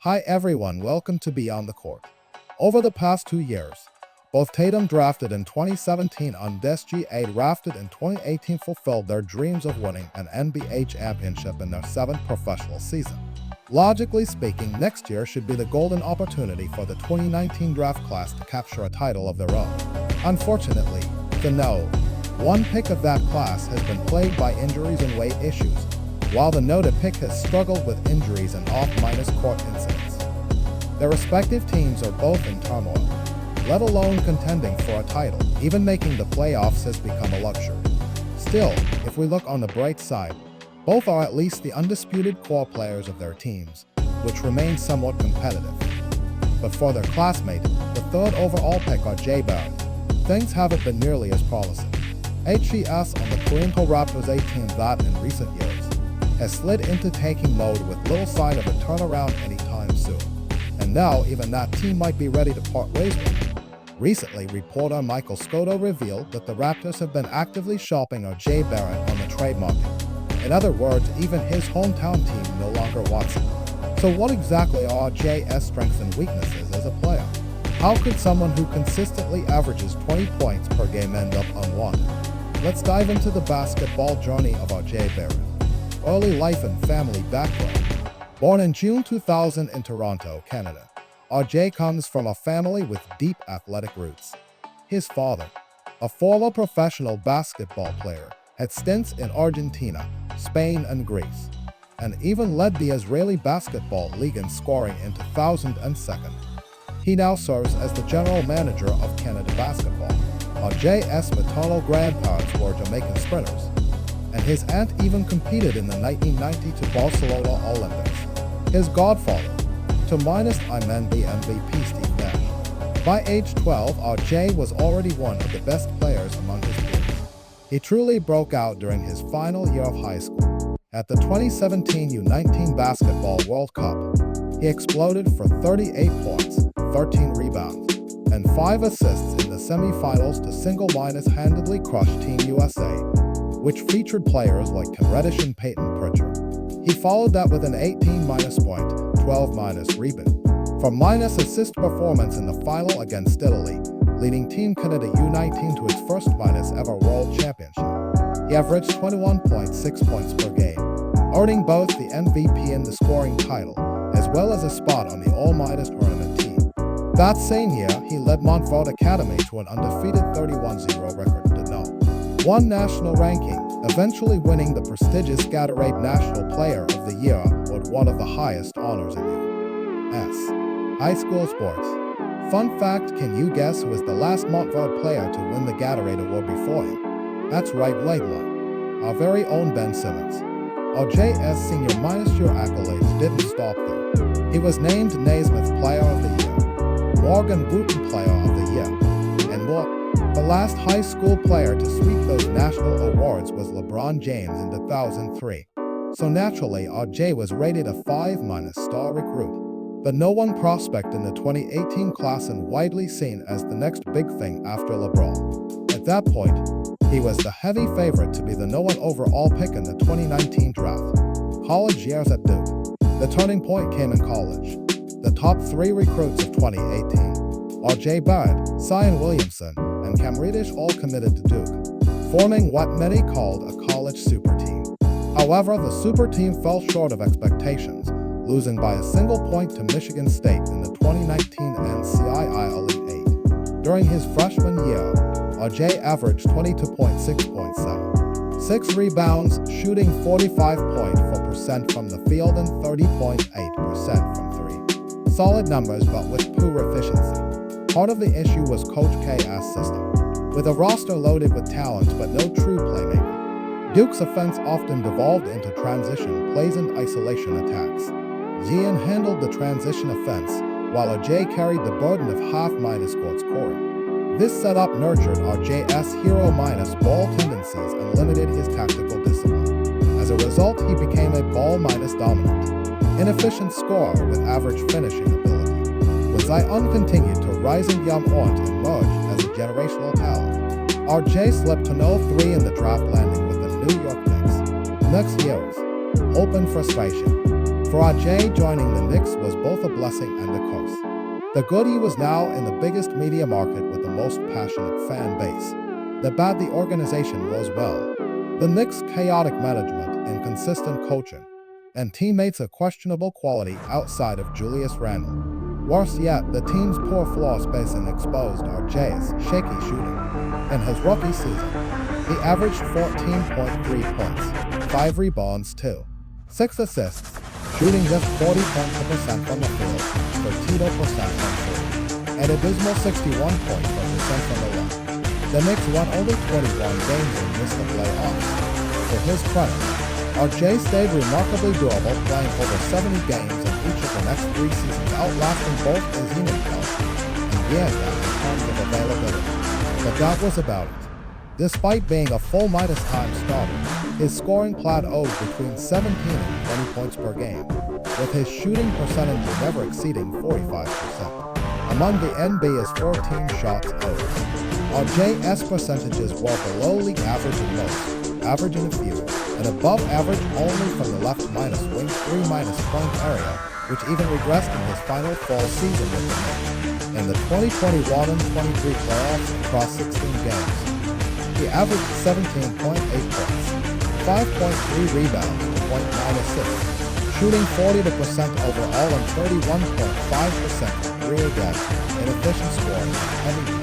Hi everyone, welcome to Beyond the Court. Over the past 2 years, both Tatum drafted in 2017 and SGA drafted in 2018 fulfilled their dreams of winning an NBA championship in their seventh professional season. Logically speaking, next year should be the golden opportunity for the 2019 draft class to capture a title of their own. Unfortunately, the one pick of that class has been plagued by injuries and weight issues, while the noted pick has struggled with injuries and off-court incidents. Their respective teams are both in turmoil, let alone contending for a title. Even making the playoffs has become a luxury. Still, if we look on the bright side, both are at least the undisputed core players of their teams, which remain somewhat competitive. But for their classmate, the third overall pick RJ Barrett, things haven't been nearly as promising. HCS on the Toronto Raptors 18 that in recent years has slid into tanking mode with little sign of a turnaround anytime soon. And now even that team might be ready to part ways with him. Recently, reporter Michael Scotto revealed that the Raptors have been actively shopping RJ Barrett on the trade market. In other words, even his hometown team no longer wants him. So what exactly are RJ's strengths and weaknesses as a player? How could someone who consistently averages 20 points per game end up unwanted? Let's dive into the basketball journey of RJ Barrett. Early life and family background. Born in June 2000 in Toronto, Canada, RJ comes from a family with deep athletic roots. His father, a former professional basketball player, had stints in Argentina, Spain, and Greece, and even led the Israeli Basketball League in scoring in 2002. He now serves as the general manager of Canada Basketball. RJ's maternal grandparents were Jamaican sprinters, and his aunt even competed in the 1992 Barcelona Olympics. His godfather, to minus the MVP Steve Nash. By age 12, RJ was already one of the best players among his peers. He truly broke out during his final year of high school. At the 2017 U19 Basketball World Cup, he exploded for 38 points, 13 rebounds, and 5 assists in the semi-finals to single-handedly crush Team USA, which featured players like Cam Reddish and Peyton Pritchard. He followed that with an 18-point, 12-rebound, for -assist performance in the final against Italy, leading Team Canada U19 to its first ever World Championship. He averaged 21.6 points per game, earning both the MVP and the scoring title, as well as a spot on the All-Tournament team. That same year, he led Montfort Academy to an undefeated 31-0 record to one national ranking, eventually winning the prestigious Gatorade National Player of the Year with one of the highest honors in U.S. high school sports. Fun fact, can you guess who was the last Montfort player to win the Gatorade Award before him? That's right, late one. Our very own Ben Simmons. RJ's senior -year accolades didn't stop there. He was named Naismith Player of the Year, Morgan Wooten Player of the Year, and more. The last high school player to sweep those national awards was LeBron James in 2003. So naturally, RJ was rated a 5- star recruit, the No. 1 prospect in the 2018 class and widely seen as the next big thing after LeBron. At that point, he was the heavy favorite to be the No. 1 overall pick in the 2019 draft. College years at Duke. The turning point came in college. The top 3 recruits of 2018, RJ Barrett, Zion Williamson, and Cam Reddish all committed to Duke, forming what many called a college super team. However, the super team fell short of expectations, losing by a single point to Michigan State in the 2019 NCAA Elite 8. During his freshman year, RJ averaged 22.6 6 rebounds, shooting 45.4% from the field and 30.8% from 3. Solid numbers, but with poor efficiency. Part of the issue was Coach K's system, with a roster loaded with talent but no true playmaker. Duke's offense often devolved into transition plays and isolation attacks. Zion handled the transition offense, while RJ carried the burden of half-court scoring. This setup nurtured RJ's hero-ball tendencies and limited his tactical discipline. As a result, he became a ball-dominant, inefficient scorer with average finishing ability. Zion continued to rise and young on to emerge as a generational talent. RJ slipped to no 3 in the draft, landing with the New York Knicks. Next years, hope and frustration. For RJ, joining the Knicks was both a blessing and a curse. The good, he was now in the biggest media market with the most passionate fan base. The bad, the organization was well. The Knicks' chaotic management, inconsistent coaching, and teammates of questionable quality outside of Julius Randle. Worse yet, the team's poor floor spacing exposed RJ's shaky shooting. In his rookie season, he averaged 14.3 points, 5 rebounds, 6 assists, shooting just 40.2% from the field, 32% from three, and a dismal 61.4% from the line. The Knicks won only 21 games and missed the playoffs. To his credit, RJ stayed remarkably durable, playing over 70 games in each of the next 3 seasons, outlasting both Azim and Kelsey and Bianca in terms of availability. But that was about it. Despite being a full minus time starter, his scoring plateaued between 17 and 20 points per game, with his shooting percentage never exceeding 45%. Among the NBA's 14 shots owed, RJ's percentages were below league average in most, average in a few, and above average only from the left minus wing 3 minus point area, which even regressed in his final fall season with the Knicks. In the 2021 and 23 playoffs across 16 games, he averaged 17.8 points, 5.3 rebounds, and 0.9 assists, shooting 40% overall and 31.5% from three again in efficient scoring and heavy.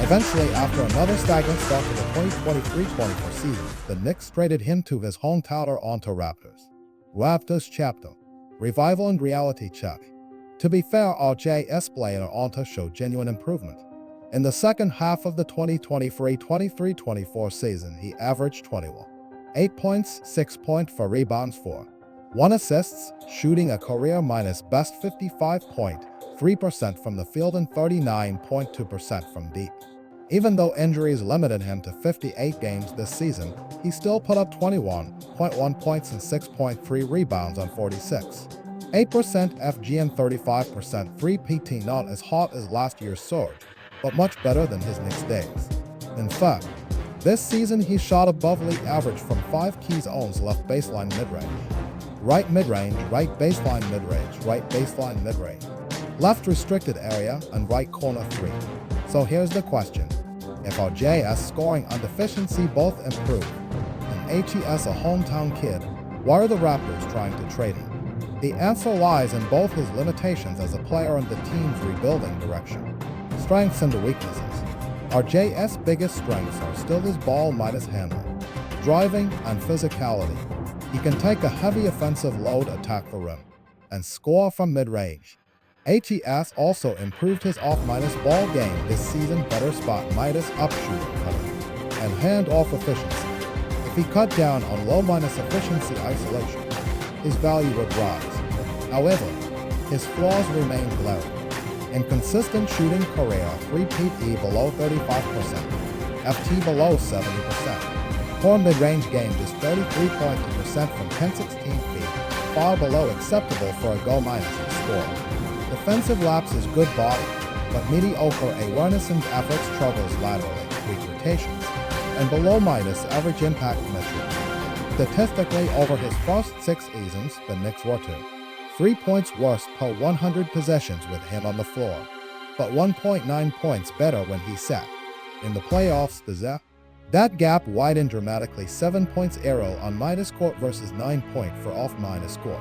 Eventually, after another stagnant start to the 2023-24 season, the Knicks traded him to his hometown Toronto Raptors. Raptors chapter, revival and reality check. To be fair, RJ's play in Toronto showed genuine improvement. In the second half of the 2023-24 season, he averaged 21. 8 points, 6.4 rebounds, 1 assists, shooting a career minus best 55.3% from the field and 39.2% from deep. Even though injuries limited him to 58 games this season, he still put up 21.1 points and 6.3 rebounds on 46. 8% FG and 35% 3PT, not as hot as last year's surge, but much better than his Knicks days. In fact, this season he shot above league average from 5 key zones: left baseline mid-range, right mid-range, right baseline mid-range, right baseline mid-range, left restricted area, and right corner 3. So here's the question. If RJ's scoring and efficiency both improve, and HES a hometown kid, why are the Raptors trying to trade him? The answer lies in both his limitations as a player and the team's rebuilding direction. Strengths and weaknesses. RJ's biggest strengths are still his ball minus handling, driving, and physicality. He can take a heavy offensive load, attack the rim, and score from mid-range. HES also improved his off-minus ball game this season, better spot minus up shooting cutting, and hand-off efficiency. If he cut down on low-minus efficiency isolation, his value would rise. However, his flaws remain glaring. Inconsistent shooting career, 3PT below 35%, FT below 70%. Poor mid-range game, just 33.2% from 10-16 feet, far below acceptable for a go-minus score. Defensive lapses, good body, but mediocre awareness and efforts, troubles laterally, weak rotations, and below-minus average impact metrics. Statistically, over his first 6 seasons, the Knicks were 3 points worse per 100 possessions with him on the floor, but 1.9 points better when he sat. In the playoffs, that gap widened dramatically, 7 points arrow on minus court versus 9 point for off minus court.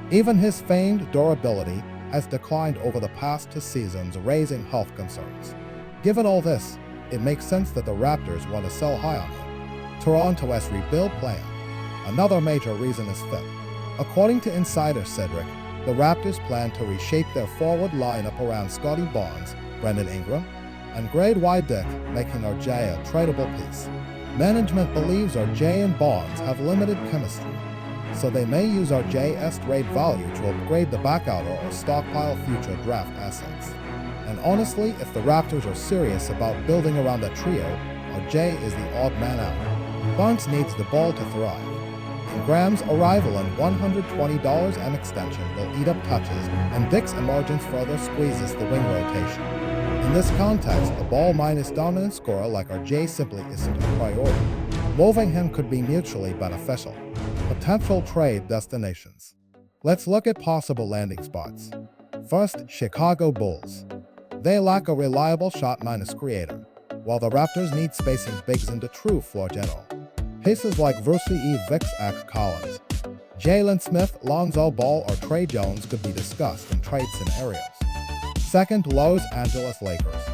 Even his famed durability has declined over the past 2 seasons, raising health concerns. Given all this, it makes sense that the Raptors want to sell high on him. Toronto's rebuild plan. Another major reason is fit. According to insider Cedric, the Raptors plan to reshape their forward lineup around Scotty Barnes, Brandon Ingram, and Grade Y Dick, making RJ a tradable piece. Management believes RJ and Barnes have limited chemistry, so they may use RJ's trade value to upgrade the backouter or stockpile future draft assets. And honestly, if the Raptors are serious about building around a trio, RJ is the odd man out. Barnes needs the ball to thrive. Ingram's arrival and $120 an extension will eat up touches, and Dick's emergence further squeezes the wing rotation. In this context, a ball-minus dominant scorer like RJ simply isn't a priority. Moving him could be mutually beneficial. Potential trade destinations. Let's look at possible landing spots. First, Chicago Bulls. They lack a reliable shot-minus creator, while the Raptors need spacing bigs and a true floor general. Pieces like Versi Vix Collins, Jalen Smith, Lonzo Ball, or Trey Jones could be discussed in trade scenarios. Second, Los Angeles Lakers.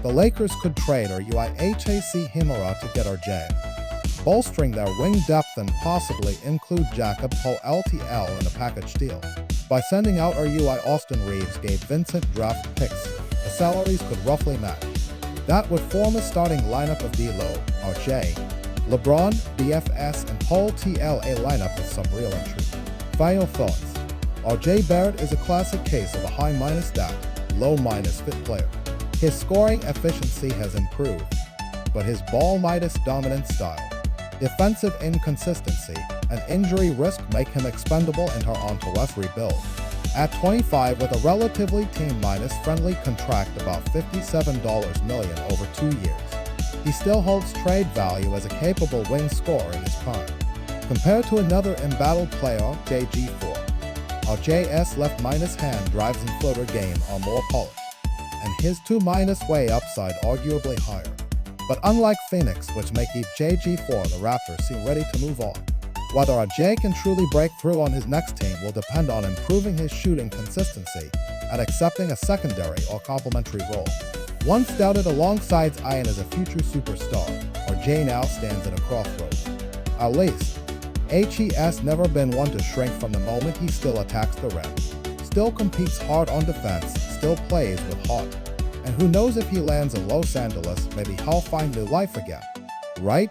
The Lakers could trade RUIHAC Himura to get RJ, bolstering their wing depth and possibly include Jacob Poeltl in a package deal. By sending out RUI Austin Reeves Gabe Vincent draft picks, the salaries could roughly match. That would form a starting lineup of D'Lo, RJ, LeBron, DFS, and Paul TL, a lineup with some real intrigue. Final thoughts. RJ Barrett is a classic case of a high minus stat, low minus fit player. His scoring efficiency has improved, but his ball minus dominant style, defensive inconsistency, and injury risk make him expendable in her on-to-rough rebuild. At 25 with a relatively team-minus friendly contract about $57 million over 2 years, he still holds trade value as a capable wing scorer in his prime. Compared to another embattled player, JG4, our JS left minus hand drives and floater game are more polished, and his 2 minus way upside arguably higher. But unlike Phoenix, which may keep JG4, the Raptors seem ready to move on. Whether RJ can truly break through on his next team will depend on improving his shooting consistency and accepting a secondary or complementary role. Once doubted alongside Ian as a future superstar, RJ now stands at a crossroads. At least, HE's never been one to shrink from the moment he still attacks the rim, still competes hard on defense, still plays with heart. And who knows if he lands in Los Angeles, maybe he'll find new life again, right?